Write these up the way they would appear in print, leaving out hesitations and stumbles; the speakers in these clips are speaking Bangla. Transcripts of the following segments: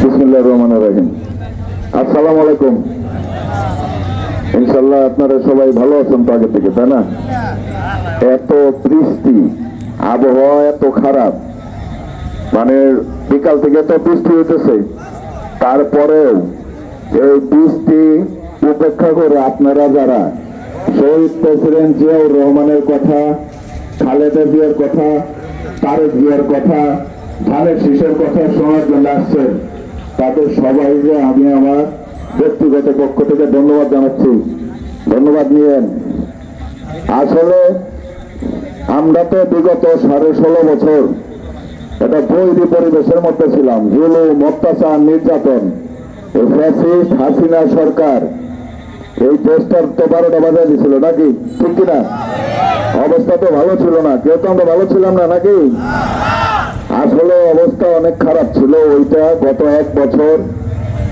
বিসমিল্লাহির রহমানির রহিম। আসসালামু আলাইকুম। ইনশাআল্লাহ আপনারা সবাই ভালো আছেন তো আগে থেকে, তাই না? এত বৃষ্টি, আবহাওয়া এত খারাপ, মানে বিকাল থেকে তো বৃষ্টি হইতেছে, তারপরেও এই বৃষ্টি উপেক্ষা করে আপনারা যারা শহীদ প্রেসিডেন্ট জিয়াউর রহমানের কথা, খালেদা জিয়ার কথা, তারেক জিয়ার কথা, ধানের শীষের কথা শোনার জন্য আসছেন, তাদের সবাইকে আমি আমার ব্যক্তিগত পক্ষ থেকে ধন্যবাদ জানাচ্ছি। ধন্যবাদ নিয়েন। আসলে আমরা তো বিগত 16.5 বছর একটা বৈরী পরিবেশের মধ্যে ছিলাম। জুলুম, অত্যাচার, নির্যাতন, ফ্যাসিস্ট হাসিনা সরকার এই দেশটার তো 12টা বাজায় দিছিল, নাকি ঠিক কিনা? অবস্থা তো ভালো ছিল না, কেউ তো আমরা ভালো ছিলাম না, নাকি? আসলে অবস্থা অনেক খারাপ ছিল। ওইটা গত 1 বছর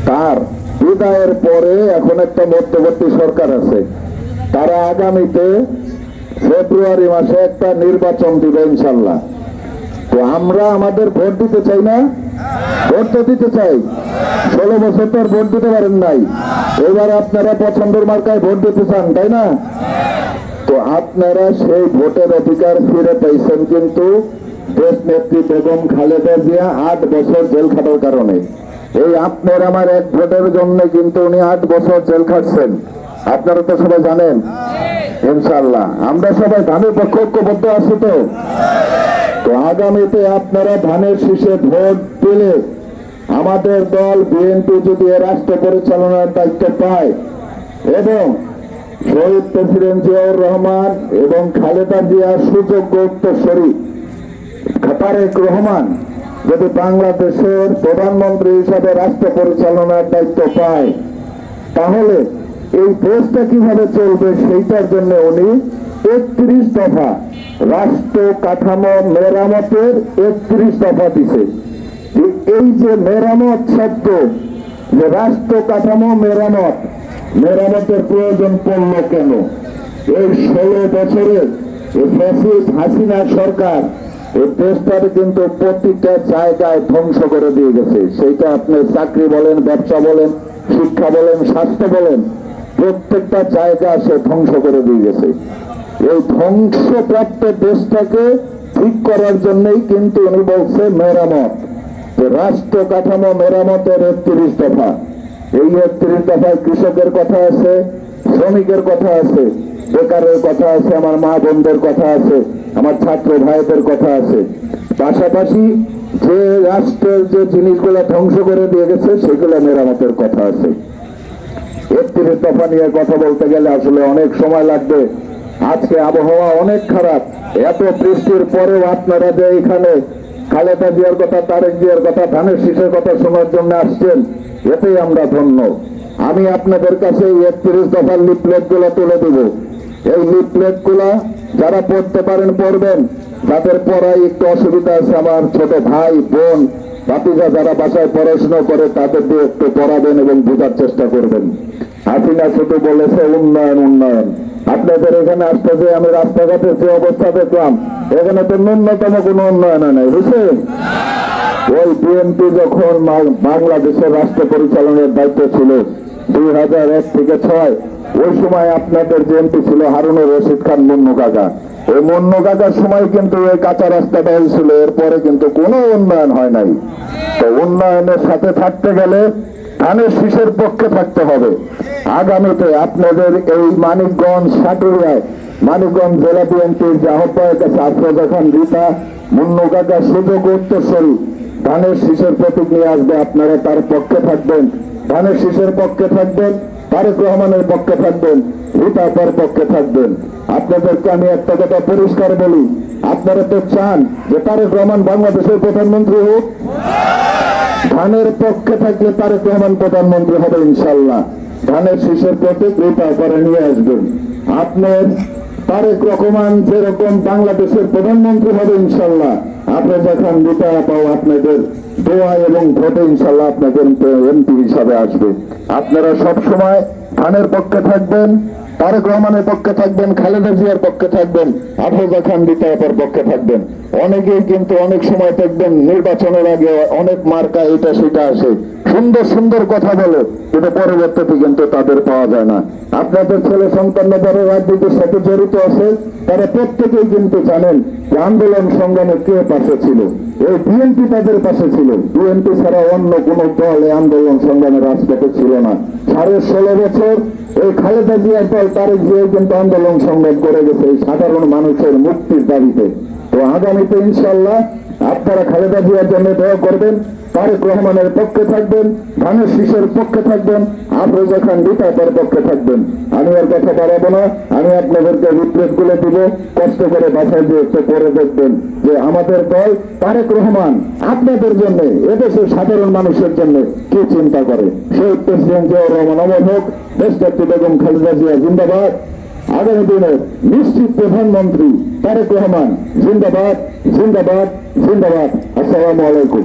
তার বিদায়ের পরে এখন একটা মধ্যবর্তী সরকার আছে, তারা আগামীতে ফেব্রুয়ারি মাসে একটা নির্বাচন দিবে ইনশাল্লাহ। তো আমরা আমাদের ভোট দিতে চাই না? ভোট তো দিতে চাই। 16 বছর তো আর ভোট দিতে পারেন নাই, এবার আপনারা পছন্দের মার্কায় ভোট দিতে চান, তাই না? তো আপনারা সেই ভোটের অধিকার ফিরে পাইছেন, কিন্তু দেশ নেত্রী বেগম খালেদা জিয়া 8 বছর জেল খাটার কারণে। এই আপনার আমার এক ভোটের জন্য কিন্তু উনি 8 বছর জেল খাটছেন, আপনারা তো সবাই জানেন। ইনশাআল্লাহ আমরা সবাই ধানের পক্ষে ঐক্যবদ্ধ আছি। তো আগামীতে আপনারা ধানের শীষে ভোট দিলে আমাদের দল বিএনপি যদি রাষ্ট্র পরিচালনার দায়িত্ব পায় এবং শহীদ প্রেসিডেন্ট জিয়াউর রহমান এবং খালেদা জিয়ার সুযোগ্য উত্তরসূরি তারেক রহমান যদি বাংলাদেশের প্রধানমন্ত্রী হিসাবে রাষ্ট্র পরিচালনার দায়িত্ব পায়, তাহলে এই দেশটা কিভাবে চলবে সেইটার জন্য উনি 31 দফা রাষ্ট্র কাঠামো মেরামতের 31 দফা দিছে। এই যে মেরামত শব্দ, যে রাষ্ট্র কাঠামো মেরামতের প্রয়োজন পড়ল কেন? এই 16 বছরের ফ্যাসিস্ট হাসিনা সরকার এই দেশটাকে কিন্তু প্রতিটা জায়গায় ধ্বংস করে দিয়ে গেছে। সেইটা আপনি চাকরি বলেন, ব্যবসা বলেন, শিক্ষা বলেন, স্বাস্থ্য বলেন, প্রত্যেকটা জায়গা সে ধ্বংস করে দিয়ে গেছে। এই ধ্বংসপ্রাপ্ত দেশটাকে ঠিক করার জন্যই কিন্তু উনি বলছে মেরামত, রাষ্ট্র কাঠামো মেরামতের 31 দফা। এই 31 দফায় কৃষকের কথা আছে, শ্রমিকের কথা আছে, বেকারের কথা আছে, আমার মা বোনদের কথা আছে, আমার ছাত্র ভাইদের কথা আছে। পাশাপাশি যে রাষ্ট্রের যে জিনিসগুলো ধ্বংস করে দিয়ে গেছে সেগুলো মেরামতের কথা আছে। 31 দফা নিয়ে কথা বলতে গেলে আসলে অনেক সময় লাগবে। আজকে আবহাওয়া অনেক খারাপ, এত বৃষ্টির পরেও আপনারা যে এখানে খালেদা জিয়ার কথা, তারেক জিয়ার কথা, ধানের শীষের কথা শোনার জন্য আসছেন, এতেই আমরা ধন্য। আমি আপনাদের কাছে 31 দফার লিফলেট গুলা তুলে দেব। এই লিফলেট গুলা যারা পড়তে পারেন পড়বেন, যাদের পড়ায় একটু অসুবিধা আছে, আমার ছোট ভাই বোন ভাতিজা যারা বাসায় পড়াশোনা করে তাদের দিয়ে একটু পড়াবেন এবং বোঝার চেষ্টা করবেন। হাসিনা শুধু বলেছে উন্নয়ন উন্নয়ন। আপনাদের এখানে আসতে যে আমি রাস্তাঘাটের যে অবস্থা দেখলাম, এখানে তো ন্যূনতম কোনো উন্নয়ন নাই, বুঝছেন? ওই বিএনপি যখন বাংলাদেশের রাষ্ট্র পরিচালনার দায়িত্ব ছিল 2001 থেকে 2006, ওই সময় আপনাদের যে এমপি ছিল হারুনুর রশিদ খান মুন্নু কাকা, ওই মুন্নু কাকার সময় কিন্তু ওই কাঁচা রাস্তাটা হয়েছিল, এরপরে কিন্তু কোনো উন্নয়ন হয় নাই। তো উন্নয়নের সাথে থাকতে গেলে ধানের শীষের পক্ষে থাকতে হবে। আগামীতে আপনাদের এই মানিকগঞ্জ সাটুরিয়ায় মানিকগঞ্জ জেলা বিএনপির যে আহ্বায়ক আছে আফরোজা খান রীতা, মুন্নু কাকা সুযোগ উত্তরসূরি ধানের শীষের প্রতীক নিয়ে আসবে, আপনারা তার পক্ষে থাকবেন, ধানের শীষের পক্ষে থাকবেন, তারেক রহমানের পক্ষে থাকবেন, রীতাপার পক্ষে থাকবেন। আপনাদেরকে আমি একটা কথা পরিষ্কার বলি, আপনারা তো চান যে তারেক রহমান বাংলাদেশের প্রধানমন্ত্রী হোক। ধানের পক্ষে থাকলে তারেক রহমান প্রধানমন্ত্রী হবে ইনশাল্লাহ। ধানের শীষের প্রতীক রীতাপারে নিয়ে আসবেন। আপনার তারেক রহমান যেরকম বাংলাদেশের প্রধানমন্ত্রী হবে ইনশাল্লাহ, আপনি যখন রীতাপাও আপনাদের দোয়া এবং ভোটে ইনশাল্লাহ আপনাদের এমপি হিসাবে আসবে। আপনারা সব সময় ধানের পক্ষে থাকবেন, তারেক রহমানের পক্ষে থাকবেন, খালেদা জিয়ার পক্ষে থাকবেন, আফরোজা খান রীতাপার পক্ষে থাকবেন। অনেকেই কিন্তু অনেক সময় দেখবেন নির্বাচনের আগে অনেক মার্কা এটা সেটা আসে, সুন্দর সুন্দর কথা বলে, কিন্তু পরবর্তীতে কিন্তু তাদের পাওয়া যায় না। আপনাদের ছেলে সন্তানরা যারা রাজনীতির সাথে জড়িত আছে, তারা প্রত্যেকেই কিন্তু জানেন যে আন্দোলন সংগ্রামে কে পাশে ছিল। এই বিএনপি তাদের পাশে ছিল। বিএনপি ছাড়া অন্য কোন দল এই আন্দোলন সংগ্রামে রাজপথে ছিল না। 16.5 বছর এই খালেদা জিয়ার দল তারেক জিয়া কিন্তু আন্দোলন সংগ্রাম করে গেছে এই সাধারণ মানুষের মুক্তির দাবিতে। তো আগামীতে ইনশাল্লাহ আপনারা খালেদা জিয়ার জন্য দোয়া করবেন, তারেক রহমানের পক্ষে থাকবেন, ধানের শীষের পক্ষে থাকবেন, আফরোজা খান বিতাতার পক্ষে থাকবেন। আমি আর কথা বাড়াবো না, আমি আপনাদেরকে রিপ্লেট গুলো দিব, কষ্ট করে বাসায় দিয়ে একটু পরে দেখবেন যে আমাদের দল তারেক রহমান আপনাদের জন্য, এদেশের সাধারণ মানুষের জন্য কি চিন্তা করে। শহীদ প্রেসিডেন্ট জিয়াউর রহমান অমর হোক, দেশনেত্রী বেগম খালেদা জিয়া জিন্দাবাদ। আগামী দিনের নিশ্চিত প্রধানমন্ত্রী তারেক রহমান জিন্দাবাদ, জিন্দাবাদ, জিন্দাবাদ। আসসালামু আলাইকুম।